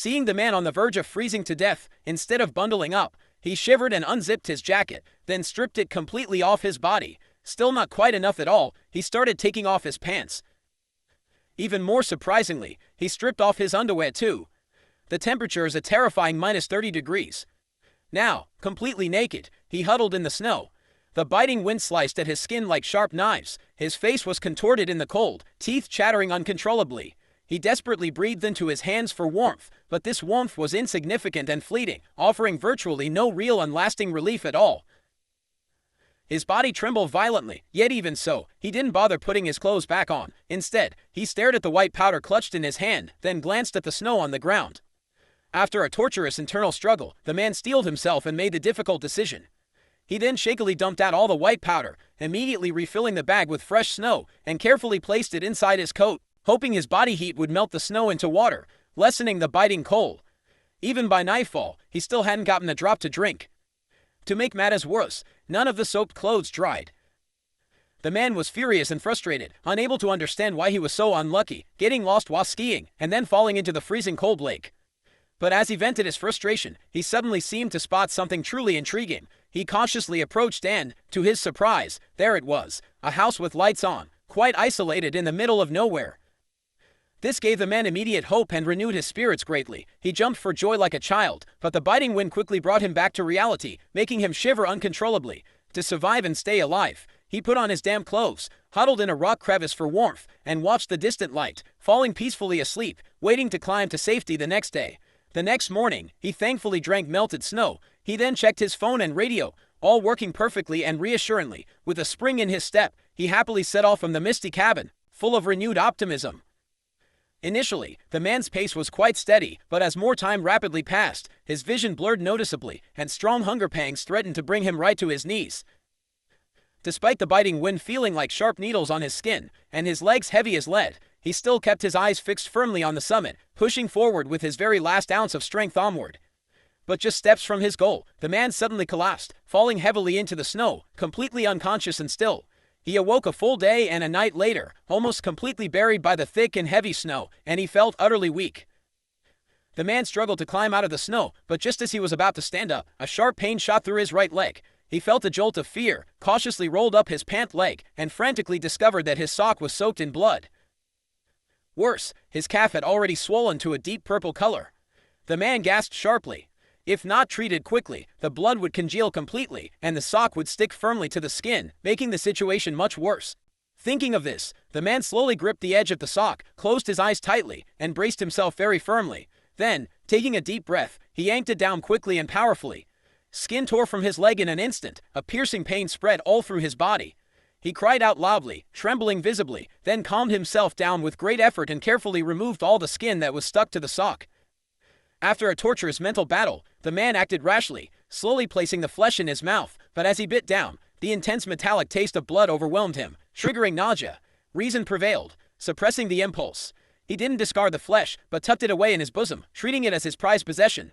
Seeing the man on the verge of freezing to death, instead of bundling up, he shivered and unzipped his jacket, then stripped it completely off his body. Still not quite enough at all, he started taking off his pants. Even more surprisingly, he stripped off his underwear too. The temperature is a terrifying -30 degrees. Now, completely naked, he huddled in the snow. The biting wind sliced at his skin like sharp knives. His face was contorted in the cold, teeth chattering uncontrollably. He desperately breathed into his hands for warmth, but this warmth was insignificant and fleeting, offering virtually no real and lasting relief at all. His body trembled violently, yet even so, he didn't bother putting his clothes back on. Instead, he stared at the white powder clutched in his hand, then glanced at the snow on the ground. After a torturous internal struggle, the man steeled himself and made the difficult decision. He then shakily dumped out all the white powder, immediately refilling the bag with fresh snow, and carefully placed it inside his coat, hoping his body heat would melt the snow into water, lessening the biting cold. Even by nightfall, he still hadn't gotten a drop to drink. To make matters worse, none of the soaked clothes dried. The man was furious and frustrated, unable to understand why he was so unlucky, getting lost while skiing, and then falling into the freezing cold lake. But as he vented his frustration, he suddenly seemed to spot something truly intriguing. He cautiously approached and, to his surprise, there it was, a house with lights on, quite isolated in the middle of nowhere. This gave the man immediate hope and renewed his spirits greatly. He jumped for joy like a child, but the biting wind quickly brought him back to reality, making him shiver uncontrollably. To survive and stay alive, he put on his damp clothes, huddled in a rock crevice for warmth, and watched the distant light, falling peacefully asleep, waiting to climb to safety the next day. The next morning, he thankfully drank melted snow. He then checked his phone and radio, all working perfectly and reassuringly. With a spring in his step, he happily set off from the misty cabin, full of renewed optimism. Initially, the man's pace was quite steady, but as more time rapidly passed, his vision blurred noticeably, and strong hunger pangs threatened to bring him right to his knees. Despite the biting wind feeling like sharp needles on his skin, and his legs heavy as lead, he still kept his eyes fixed firmly on the summit, pushing forward with his very last ounce of strength onward. But just steps from his goal, the man suddenly collapsed, falling heavily into the snow, completely unconscious and still. He awoke a full day and a night later, almost completely buried by the thick and heavy snow, and he felt utterly weak. The man struggled to climb out of the snow, but just as he was about to stand up, a sharp pain shot through his right leg. He felt a jolt of fear, cautiously rolled up his pant leg, and frantically discovered that his sock was soaked in blood. Worse, his calf had already swollen to a deep purple color. The man gasped sharply. If not treated quickly, the blood would congeal completely, and the sock would stick firmly to the skin, making the situation much worse. Thinking of this, the man slowly gripped the edge of the sock, closed his eyes tightly, and braced himself very firmly. Then, taking a deep breath, he yanked it down quickly and powerfully. Skin tore from his leg in an instant, a piercing pain spread all through his body. He cried out loudly, trembling visibly, then calmed himself down with great effort and carefully removed all the skin that was stuck to the sock. After a torturous mental battle, the man acted rashly, slowly placing the flesh in his mouth, but as he bit down, the intense metallic taste of blood overwhelmed him, triggering nausea. Reason prevailed, suppressing the impulse. He didn't discard the flesh, but tucked it away in his bosom, treating it as his prized possession.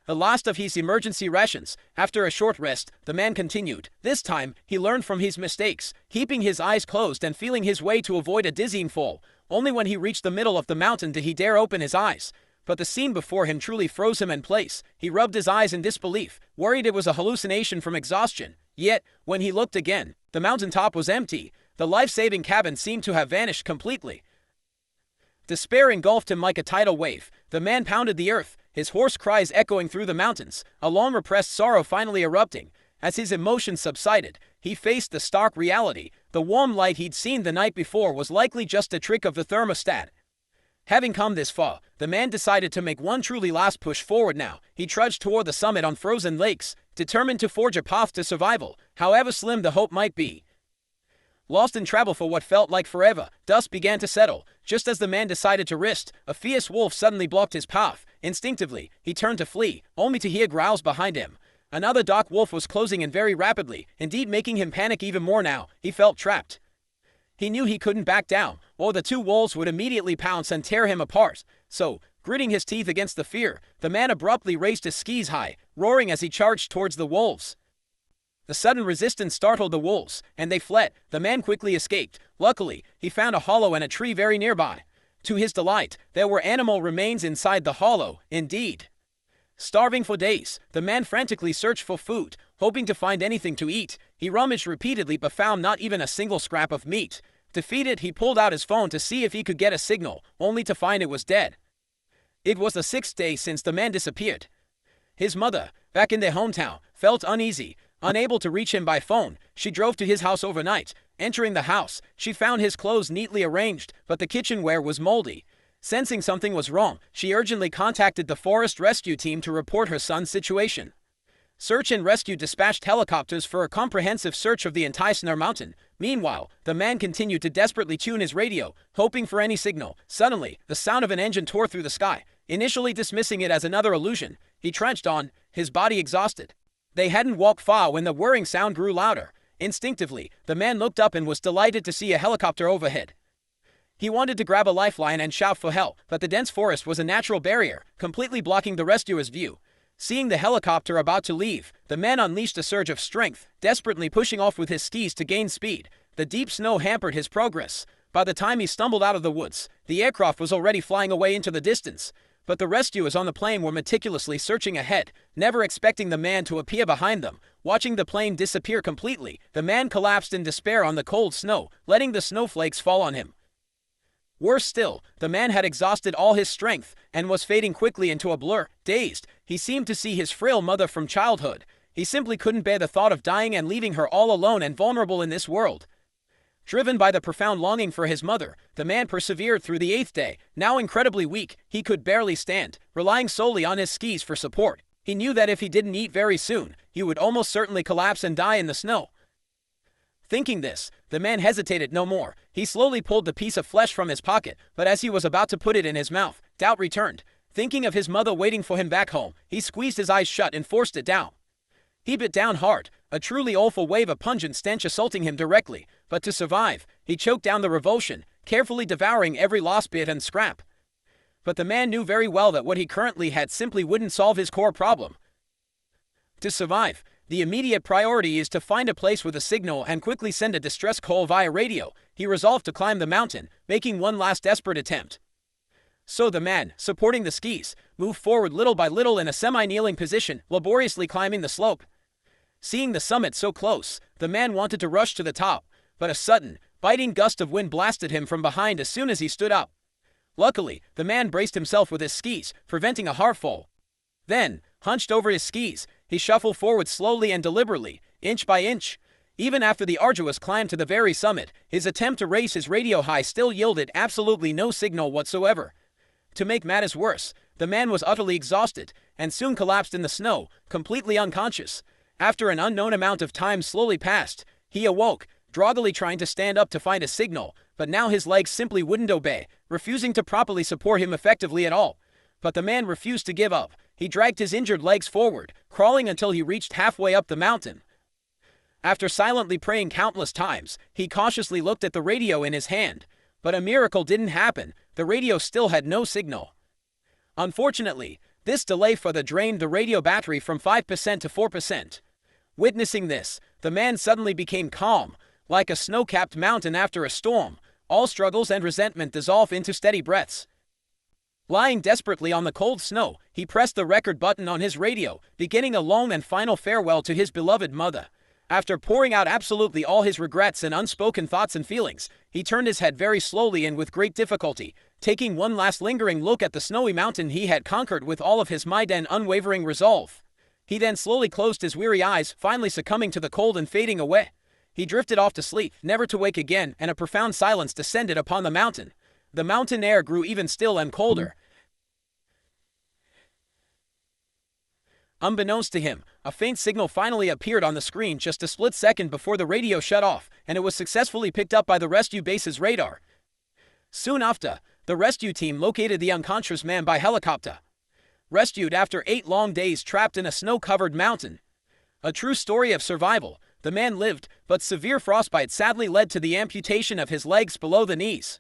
The last of his emergency rations. After a short rest, the man continued. This time, he learned from his mistakes, keeping his eyes closed and feeling his way to avoid a dizzying fall. Only when he reached the middle of the mountain did he dare open his eyes. But the scene before him truly froze him in place. He rubbed his eyes in disbelief, worried it was a hallucination from exhaustion. Yet, when he looked again, the mountaintop was empty. The life-saving cabin seemed to have vanished completely. Despair engulfed him like a tidal wave. The man pounded the earth, his hoarse cries echoing through the mountains, a long-repressed sorrow finally erupting. As his emotions subsided, he faced the stark reality. The warm light he'd seen the night before was likely just a trick of the thermostat. Having come this far, the man decided to make one truly last push forward now. He trudged toward the summit on frozen lakes, determined to forge a path to survival, however slim the hope might be. Lost in travel for what felt like forever, dusk began to settle. Just as the man decided to risk, a fierce wolf suddenly blocked his path. Instinctively, he turned to flee, only to hear growls behind him. Another dark wolf was closing in very rapidly, indeed making him panic even more now. He felt trapped. He knew he couldn't back down, or the two wolves would immediately pounce and tear him apart. So, gritting his teeth against the fear, the man abruptly raised his skis high, roaring as he charged towards the wolves. The sudden resistance startled the wolves, and they fled. The man quickly escaped. Luckily, he found a hollow and a tree very nearby. To his delight, there were animal remains inside the hollow, indeed. Starving for days, the man frantically searched for food, hoping to find anything to eat. He rummaged repeatedly but found not even a single scrap of meat. Defeated, he pulled out his phone to see if he could get a signal, only to find it was dead. It was the 6th day since the man disappeared. His mother, back in their hometown, felt uneasy. Unable to reach him by phone, she drove to his house overnight. Entering the house, she found his clothes neatly arranged, but the kitchenware was moldy. Sensing something was wrong, she urgently contacted the forest rescue team to report her son's situation. Search and rescue dispatched helicopters for a comprehensive search of the entire mountain. Meanwhile, the man continued to desperately tune his radio, hoping for any signal. Suddenly, the sound of an engine tore through the sky. Initially dismissing it as another illusion, he trudged on, his body exhausted. They hadn't walked far when the whirring sound grew louder. Instinctively, the man looked up and was delighted to see a helicopter overhead. He wanted to grab a lifeline and shout for help, but the dense forest was a natural barrier, completely blocking the rescuer's view. Seeing the helicopter about to leave, the man unleashed a surge of strength, desperately pushing off with his skis to gain speed. The deep snow hampered his progress. By the time he stumbled out of the woods, the aircraft was already flying away into the distance. But the rescuers on the plane were meticulously searching ahead, never expecting the man to appear behind them. Watching the plane disappear completely, the man collapsed in despair on the cold snow, letting the snowflakes fall on him. Worse still, the man had exhausted all his strength and was fading quickly into a blur. Dazed, he seemed to see his frail mother from childhood. He simply couldn't bear the thought of dying and leaving her all alone and vulnerable in this world. Driven by the profound longing for his mother, the man persevered through the 8th day. Now incredibly weak, he could barely stand, relying solely on his skis for support. He knew that if he didn't eat very soon, he would almost certainly collapse and die in the snow. Thinking this, the man hesitated no more. He slowly pulled the piece of flesh from his pocket, but as he was about to put it in his mouth, doubt returned. Thinking of his mother waiting for him back home, he squeezed his eyes shut and forced it down. He bit down hard, a truly awful wave of pungent stench assaulting him directly, but to survive, he choked down the revulsion, carefully devouring every last bit and scrap. But the man knew very well that what he currently had simply wouldn't solve his core problem. To survive, the immediate priority is to find a place with a signal and quickly send a distress call via radio. He resolved to climb the mountain, making one last desperate attempt. So the man, supporting the skis, moved forward little by little in a semi-kneeling position, laboriously climbing the slope. Seeing the summit so close, the man wanted to rush to the top, but a sudden, biting gust of wind blasted him from behind as soon as he stood up. Luckily, the man braced himself with his skis, preventing a hard fall. Then, hunched over his skis, he shuffled forward slowly and deliberately, inch by inch. Even after the arduous climb to the very summit, his attempt to raise his radio high still yielded absolutely no signal whatsoever. To make matters worse, the man was utterly exhausted, and soon collapsed in the snow, completely unconscious. After an unknown amount of time slowly passed, he awoke, groggily trying to stand up to find a signal, but now his legs simply wouldn't obey, refusing to properly support him effectively at all. But the man refused to give up. He dragged his injured legs forward, crawling until he reached halfway up the mountain. After silently praying countless times, he cautiously looked at the radio in his hand. But a miracle didn't happen. The radio still had no signal. Unfortunately, this delay further drained the radio battery from 5% to 4%. Witnessing this, the man suddenly became calm, like a snow-capped mountain after a storm. All struggles and resentment dissolved into steady breaths. Lying desperately on the cold snow, he pressed the record button on his radio, beginning a long and final farewell to his beloved mother. After pouring out absolutely all his regrets and unspoken thoughts and feelings, he turned his head very slowly and with great difficulty, taking one last lingering look at the snowy mountain he had conquered with all of his might and unwavering resolve. He then slowly closed his weary eyes, finally succumbing to the cold and fading away. He drifted off to sleep, never to wake again, and a profound silence descended upon the mountain. The mountain air grew even still and colder. Unbeknownst to him, a faint signal finally appeared on the screen just a split second before the radio shut off, and it was successfully picked up by the rescue base's radar. Soon after, the rescue team located the unconscious man by helicopter. Rescued after 8 long days trapped in a snow-covered mountain. A true story of survival, the man lived, but severe frostbite sadly led to the amputation of his legs below the knees.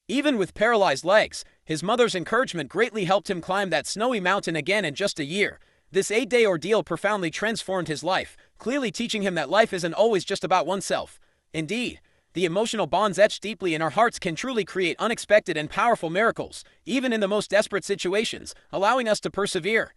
Even with paralyzed legs, his mother's encouragement greatly helped him climb that snowy mountain again in just a year. This 8-day ordeal profoundly transformed his life, clearly teaching him that life isn't always just about oneself. Indeed, The emotional bonds etched deeply in our hearts can truly create unexpected and powerful miracles, even in the most desperate situations, allowing us to persevere.